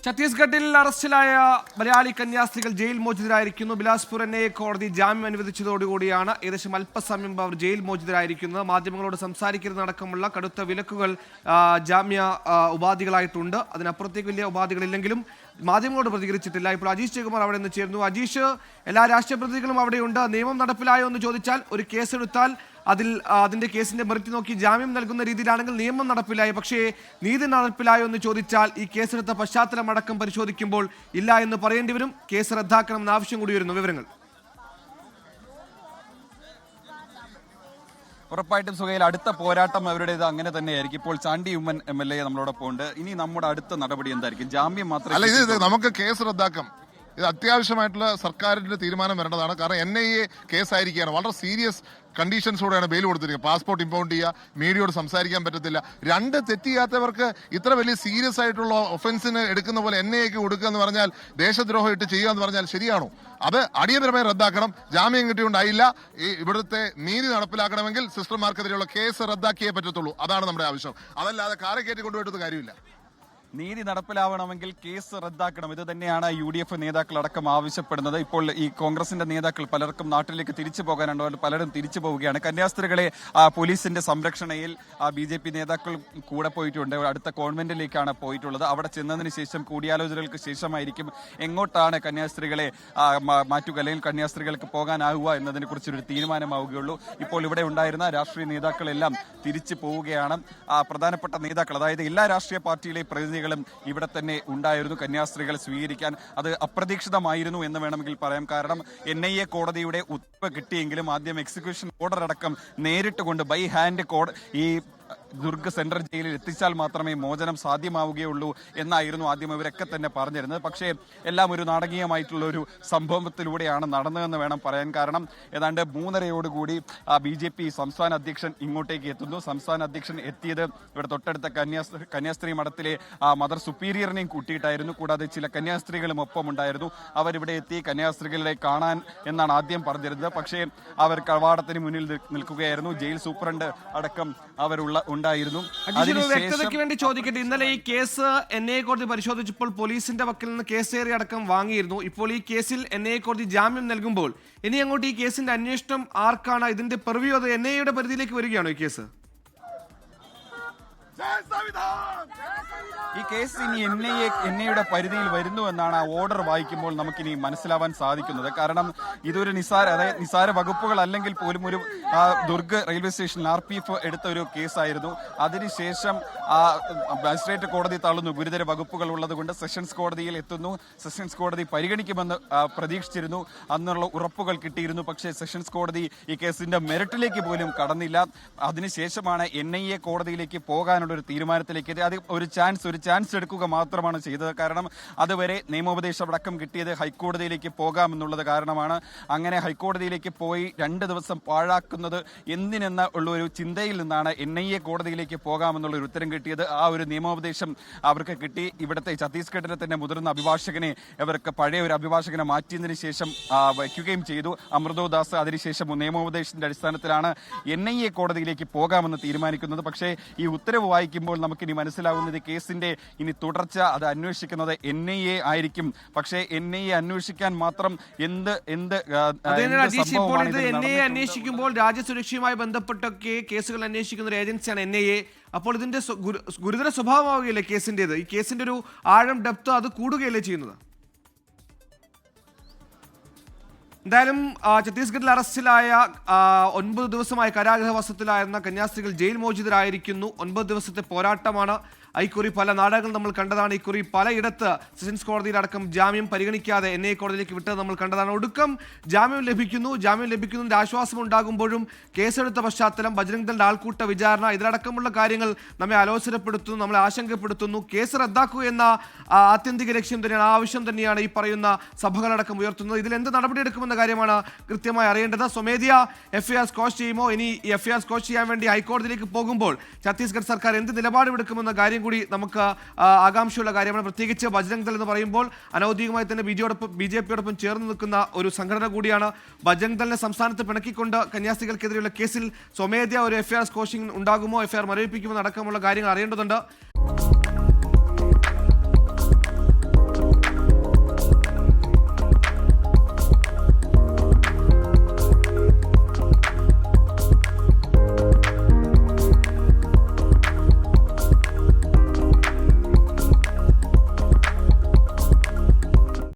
ഛത്തീസ്ഗഡിൽ അറസ്റ്റിലായ Malayali കന്യാസ്ത്രീകൾ jail മോചിതരായിരിക്കുന്നു. Bilaspur NIA കോടതി ജാമ്യം അനുവദിച്ചതോടുകൂടിയാണ് ഏകദേശം അല്പസമയം അവർ ജയിൽ മോചിതരായിരിക്കുന്നത്. മാധ്യമങ്ങളോട് സംസാരിക്കുന്നതടക്കമുള്ള കടുത്ത വിലക്കുകൾ ജാമ്യ ഉപാധികളായിട്ടുണ്ട്. അതിനപ്പുറത്തേക്ക് വലിയ ഉപാധികളില്ലെങ്കിലും മാധ്യമങ്ങളോട് പ്രതികരിച്ചിട്ടില്ല. ഇപ്പോൾ അജീഷ് ജയകുമാർ അവിടെ നിന്ന് ചേരുന്നു. അജീഷ്, എല്ലാ രാഷ്ട്രീയ പ്രതിനിധികളും അവിടെയുണ്ട്. നിയമം നടപ്പിലായോ എന്ന് ചോദിച്ചാൽ, ഒരു കേസെടുത്താൽ അതിന്റെ കേസിന്റെ മെറിറ്റ് നോക്കി ജാമ്യം നൽകുന്ന രീതിയിലാണെങ്കിൽ നിയമം നടപ്പിലായി. പക്ഷേ നീതി നടപ്പിലായോ എന്ന് ചോദിച്ചാൽ ഈ കേസെടുത്ത പശ്ചാത്തലം അടക്കം പരിശോധിക്കുമ്പോൾ ഇല്ല എന്ന് പറയേണ്ടി വരും. കേസ് റദ്ദാക്കണമെന്ന ആവശ്യം കൂടി വരുന്നു. വിവരങ്ങൾ ഉറപ്പായിട്ടും സുഹൈൽ, അടുത്ത പോരാട്ടം അവരുടേത് അങ്ങനെ തന്നെയായിരിക്കും. ഇപ്പോൾ ചാണ്ടി ഉമ്മൻ MLA നമ്മളോടൊപ്പം ഉണ്ട്. ഇനി നമ്മുടെ അടുത്ത നടപടി എന്തായിരിക്കും? ജാമ്യം മാത്രമേ നമുക്ക് കേസ് റദ്ദാക്കാം. ഇത് അത്യാവശ്യമായിട്ടുള്ള സർക്കാരിന്റെ തീരുമാനം വരേണ്ടതാണ്. കാരണം NIA കേസായിരിക്കുകയാണ്. വളരെ സീരിയസ് കണ്ടീഷൻസോടെയാണ് ബെയിൽ കൊടുത്തിരിക്കുന്നത്. പാസ്പോർട്ട് ഇമ്പൗണ്ട് ചെയ്യുക, മീഡിയയോട് സംസാരിക്കാൻ പറ്റത്തില്ല. രണ്ട് തെറ്റ് ചെയ്യാത്തവർക്ക് ഇത്ര വലിയ സീരിയസ് ആയിട്ടുള്ള ഒഫൻസിന് എടുക്കുന്ന പോലെ NIAക്ക് കൊടുക്കുക എന്ന് പറഞ്ഞാൽ, ദേശദ്രോഹം ഇട്ട് ചെയ്യുക എന്ന് പറഞ്ഞാൽ ശരിയാണോ? അത് അടിയന്തരമായി റദ്ദാക്കണം. ജാമ്യം കിട്ടിയുണ്ടായില്ല. ഇവിടുത്തെ നീതി നടപ്പിലാക്കണമെങ്കിൽ സിസ്റ്റർമാർക്കെതിരെയുള്ള കേസ് റദ്ദാക്കിയേ പറ്റത്തുള്ളൂ. അതാണ് നമ്മുടെ ആവശ്യം. അതല്ലാതെ കാരെ കയറ്റി കൊണ്ടുപോയിട്ട് കാര്യമില്ല. നീതി നടപ്പിലാവണമെങ്കിൽ കേസ് റദ്ദാക്കണം. ഇത് തന്നെയാണ് UDF നേതാക്കളടക്കം ആവശ്യപ്പെടുന്നത്. ഇപ്പോൾ ഈ കോൺഗ്രസിന്റെ നേതാക്കൾ പലർക്കും നാട്ടിലേക്ക് തിരിച്ചു പോകാനുണ്ട്. പലരും തിരിച്ചു പോവുകയാണ്. കന്യാസ്ത്രീകളെ പോലീസിന്റെ സംരക്ഷണയിൽ BJP നേതാക്കൾ കൂടെ പോയിട്ടുണ്ട്. അടുത്ത കോൺവെന്റിലേക്കാണ് പോയിട്ടുള്ളത്. അവിടെ ചെന്നതിന് ശേഷം കൂടിയാലോചനകൾക്ക് ശേഷമായിരിക്കും എങ്ങോട്ടാണ് കന്യാസ്ത്രീകളെ മാറ്റുക, അല്ലെങ്കിൽ കന്യാസ്ത്രീകൾക്ക് പോകാനാവുക എന്നതിനെ കുറിച്ചൊരു തീരുമാനമാവുകയുള്ളൂ. ഇപ്പോൾ ഇവിടെ ഉണ്ടായിരുന്ന രാഷ്ട്രീയ നേതാക്കളെല്ലാം തിരിച്ചു പോവുകയാണ്. പ്രധാനപ്പെട്ട നേതാക്കൾ, അതായത് എല്ലാ രാഷ്ട്രീയ പാർട്ടിയിലെ പ്രതിനിധികളും ഇവിടെ തന്നെ ഉണ്ടായിരുന്നു കന്യാസ്ത്രീകളെ സ്വീകരിക്കാൻ. അത് അപ്രതീക്ഷിതമായിരുന്നു എന്ന് വേണമെങ്കിൽ പറയാം. കാരണം NIA കോടതിയുടെ ഉത്തരവ് കിട്ടിയെങ്കിലും ആദ്യം എക്സിക്യൂഷൻ ഓർഡർ അടക്കം നേരിട്ട് കൊണ്ട് ബൈ ഹാൻഡ് ഈ ദുർഗ് സെൻട്രൽ ജയിലിൽ എത്തിച്ചാൽ മാത്രമേ മോചനം സാധ്യമാവുകയുള്ളൂ എന്നായിരുന്നു ആദ്യം ഇവരൊക്കെ തന്നെ പറഞ്ഞിരുന്നത്. പക്ഷേ എല്ലാം ഒരു നാടകീയമായിട്ടുള്ള ഒരു സംഭവത്തിലൂടെയാണ് നടന്നതെന്ന് വേണം പറയാൻ. കാരണം ഏതാണ്ട് 3:30 BJP സംസ്ഥാന അധ്യക്ഷൻ ഇങ്ങോട്ടേക്ക് എത്തുന്നു. സംസ്ഥാന അധ്യക്ഷൻ എത്തിയത് ഇവിടെ തൊട്ടടുത്ത കന്യാസ്ത്രീ മഠത്തിലെ മദർ സുപ്പീരിയറിനെയും കൂട്ടിയിട്ടായിരുന്നു. കൂടാതെ ചില കന്യാസ്ത്രീകളും ഒപ്പം ഉണ്ടായിരുന്നു. അവരിവിടെ എത്തി കന്യാസ്ത്രീകളെ കാണാൻ എന്നാണ് ആദ്യം പറഞ്ഞിരുന്നത്. പക്ഷേ അവർ കവാടത്തിന് മുന്നിൽ നിൽക്കുകയായിരുന്നു. ജയിൽ സൂപ്രണ്ട് അടക്കം ഉണ്ടായിരുന്നു. വ്യക്തതയ്ക്ക് വേണ്ടി ചോദിക്കട്ടെ, ഇന്നലെ ഈ കേസ് NIA കോടതി പരിശോധിച്ചപ്പോൾ പോലീസിന്റെ വക്കിൽ നിന്ന് കേസേറി അടക്കം വാങ്ങിയിരുന്നു. ഇപ്പോൾ ഈ കേസിൽ NIA കോടതി ജാമ്യം നൽകുമ്പോൾ ഇനി അങ്ങോട്ട് ഈ കേസിന്റെ അന്വേഷണം ആർക്കാണ്? ഇതിന്റെ പെർവ്യൂ അത് NIAയുടെ പരിധിയിലേക്ക് വരികയാണോ ഈ കേസ്? ഈ കേസ് ഇനി NIAയുടെ പരിധിയിൽ വരുന്നു എന്നാണ് ആ ഓർഡർ വായിക്കുമ്പോൾ നമുക്കിനി മനസ്സിലാവാൻ സാധിക്കുന്നത്. കാരണം ഇതൊരു നിസാര വകുപ്പുകൾ അല്ലെങ്കിൽ പോലും ഒരു ദുർഗ് റെയിൽവേ സ്റ്റേഷനിൽ RPF എടുത്ത ഒരു കേസായിരുന്നു. അതിനുശേഷം മജിസ്ട്രേറ്റ് കോടതി തള്ളുന്നു. ഗുരുതര വകുപ്പുകൾ ഉള്ളത് കൊണ്ട് സെഷൻസ് കോടതിയിൽ എത്തുന്നു. സെഷൻസ് കോടതി പരിഗണിക്കുമെന്ന് പ്രതീക്ഷിച്ചിരുന്നു. അന്നുള്ള ഉറപ്പുകൾ കിട്ടിയിരുന്നു. പക്ഷേ സെഷൻസ് കോടതി ഈ കേസിന്റെ മെറിറ്റിലേക്ക് പോലും കടന്നില്ല. അതിനുശേഷമാണ് NIA കോടതിയിലേക്ക് പോകാനുള്ള ഒരു തീരുമാനത്തിലേക്ക് എത്തി. അത് ഒരു ചാൻസ് എടുക്കുക മാത്രമാണ് ചെയ്തത്. കാരണം അതുവരെ നിയമോപദേശം അടക്കം കിട്ടിയത് ഹൈക്കോടതിയിലേക്ക് പോകാമെന്നുള്ളത് കാരണമാണ്. അങ്ങനെ ഹൈക്കോടതിയിലേക്ക് പോയി 2 ദിവസം പാഴാക്കുന്നത് എന്തിനെന്ന ഉള്ള ഒരു ചിന്തയിൽ നിന്നാണ് NIA കോടതിയിലേക്ക് പോകാമെന്നുള്ള ഒരു ഉത്തരം കിട്ടിയത്. ആ ഒരു നിയമോപദേശം അവർക്ക് കിട്ടി. ഇവിടുത്തെ ഛത്തീസ്ഗഡിലെ തന്നെ മുതിർന്ന അഭിഭാഷകനെ അവർക്ക് പഴയ ഒരു അഭിഭാഷകനെ മാറ്റിയതിനു ശേഷം വയ്ക്കുകയും ചെയ്തു, അമൃതോദാസ്. അതിനുശേഷം നിയമോപദേശത്തിന്റെ അടിസ്ഥാനത്തിലാണ് NIA കോടതിയിലേക്ക് പോകാമെന്ന് തീരുമാനിക്കുന്നത്. പക്ഷേ ഈ ഉത്തരവ് വായിക്കുമ്പോൾ നമുക്കിനി മനസ്സിലാവുന്നത് കേസിന്റെ ഇനി തുടർച്ച അത് അന്വേഷിക്കുന്നത് NIA ആയിരിക്കും. പക്ഷേ NIA അന്വേഷിക്കാൻ മാത്രം എന്ത് NIA അന്വേഷിക്കുമ്പോൾ രാജ്യസുരക്ഷയുമായി ബന്ധപ്പെട്ടൊക്കെ കേസുകൾ അന്വേഷിക്കുന്ന ഒരു ഏജൻസിയാണ് NIA. അപ്പോൾ ഇതിന്റെ ഗുരുതര സ്വഭാവമാവുകയല്ലേ കേസിന്റേത്? ഈ കേസിന്റെ ഒരു ആഴം, ഡെപ്ത് അത് കൂടുകയല്ലേ ചെയ്യുന്നത്? എന്തായാലും ഛത്തീസ്ഗഡിൽ അറസ്റ്റിലായ 9 ദിവസമായി കാരാഗൃഹവാസത്തിലായിരുന്ന കന്യാസ്ത്രീകൾ ജയിൽ മോചിതരായിരിക്കുന്നു. 9 ദിവസത്തെ പോരാട്ടമാണ്. ഇക്കുറി പല നാടകങ്ങൾ നമ്മൾ കണ്ടതാണ്. ഇക്കുറി പലയിടത്ത് സെഷൻസ് കോടതിയിലടക്കം ജാമ്യം പരിഗണിക്കാതെ NIA കോടതിയിലേക്ക് വിട്ടത് നമ്മൾ കണ്ടതാണ്. ഒടുക്കം ജാമ്യം ലഭിക്കുന്നതിന്റെ ആശ്വാസം ഉണ്ടാകുമ്പോഴും കേസെടുത്ത പശ്ചാത്തലം, ബജ്രംഗ് ദളിന്റെ ആൾക്കൂട്ട വിചാരണ, ഇതിലടക്കമുള്ള കാര്യങ്ങൾ നമ്മെ ആലോചനപ്പെടുത്തുന്നു, നമ്മളെ ആശങ്കപ്പെടുത്തുന്നു. കേസ് റദ്ദാക്കുക എന്ന ആത്യന്തിക ലക്ഷ്യം തന്നെയാണ്, ആവശ്യം തന്നെയാണ് ഈ പറയുന്ന സഭകളടക്കം ഉയർത്തുന്നത്. ഇതിൽ എന്ത് നടപടിയെടുക്കുമെന്ന കാര്യമാണ് കൃത്യമായി അറിയേണ്ടത്. സ്വമേധയാ FIR സ്ക്വാഷ് ചെയ്യുമോ? ഇനി ഈ FIR സ്ക്വാഷ് ചെയ്യാൻ വേണ്ടി ഹൈക്കോടതിയിലേക്ക് പോകുമ്പോൾ ഛത്തീസ്ഗഡ് സർക്കാർ എന്ത് നിലപാടെടുക്കുമെന്ന കാര്യം കൂടി നമുക്ക് ആകാംക്ഷയുള്ള കാര്യമാണ്. പ്രത്യേകിച്ച് ബജ്രംഗ് ദൾ എന്ന് പറയുമ്പോൾ അനൗദ്യോഗികമായി തന്നെ BJPയോടൊപ്പം ചേർന്ന് നിൽക്കുന്ന ഒരു സംഘടന കൂടിയാണ്. ബജ്രംഗ് ദളിനെ സംസ്ഥാനത്ത് പിണക്കിക്കൊണ്ട് കന്യാസ്ത്രീകൾക്കെതിരെയുള്ള കേസിൽ സ്വമേധയാ ഒരു FIR സ്ക്വാഷിംഗ് ഉണ്ടാകുമോ, FIR മരവിപ്പിക്കുമോ അടക്കമുള്ള കാര്യങ്ങൾ അറിയേണ്ടതുണ്ട്.